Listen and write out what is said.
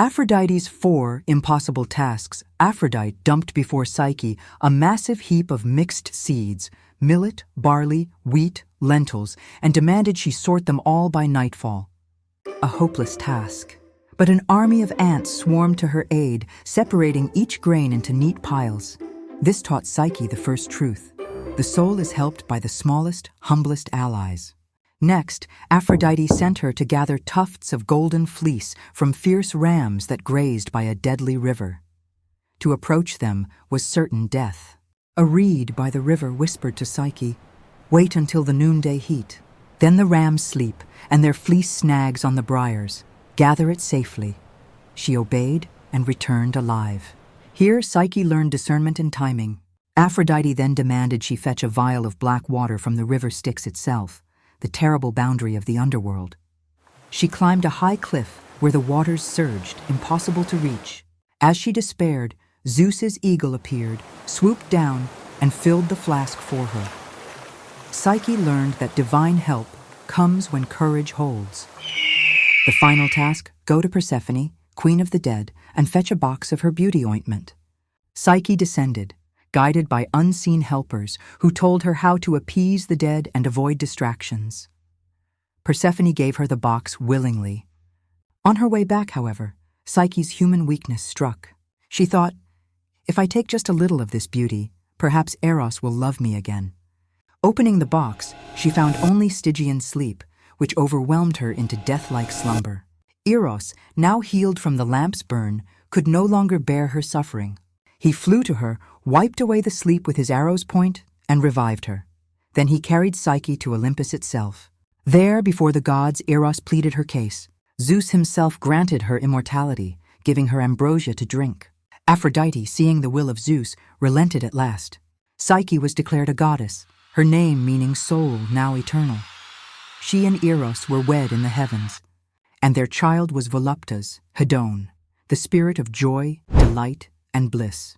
Aphrodite's 4 impossible tasks. Aphrodite dumped before Psyche a massive heap of mixed seeds, millet, barley, wheat, lentils, and demanded she sort them all by nightfall. A hopeless task. But an army of ants swarmed to her aid, separating each grain into neat piles. This taught Psyche the first truth. The soul is helped by the smallest, humblest allies. Next, Aphrodite sent her to gather tufts of golden fleece from fierce rams that grazed by a deadly river. To approach them was certain death. A reed by the river whispered to Psyche, "Wait until the noonday heat. Then the rams sleep, and their fleece snags on the briars. Gather it safely." She obeyed and returned alive. Here Psyche learned discernment and timing. Aphrodite then demanded she fetch a vial of black water from the river Styx itself, the terrible boundary of the underworld. She climbed a high cliff where the waters surged, impossible to reach. As she despaired, Zeus's eagle appeared, swooped down, and filled the flask for her. Psyche learned that divine help comes when courage holds. The final task, go to Persephone, queen of the dead, and fetch a box of her beauty ointment. Psyche descended, guided by unseen helpers who told her how to appease the dead and avoid distractions. Persephone gave her the box willingly. On her way back, however, Psyche's human weakness struck. She thought, if I take just a little of this beauty, perhaps Eros will love me again. Opening the box, she found only Stygian sleep, which overwhelmed her into death-like slumber. Eros, now healed from the lamp's burn, could no longer bear her suffering. He flew to her, wiped away the sleep with his arrow's point, and revived her. Then he carried Psyche to Olympus itself. There, before the gods, Eros pleaded her case. Zeus himself granted her immortality, giving her ambrosia to drink. Aphrodite, seeing the will of Zeus, relented at last. Psyche was declared a goddess, her name meaning soul now eternal. She and Eros were wed in the heavens, and their child was Voluptas, Hedone, the spirit of joy, delight, and bliss.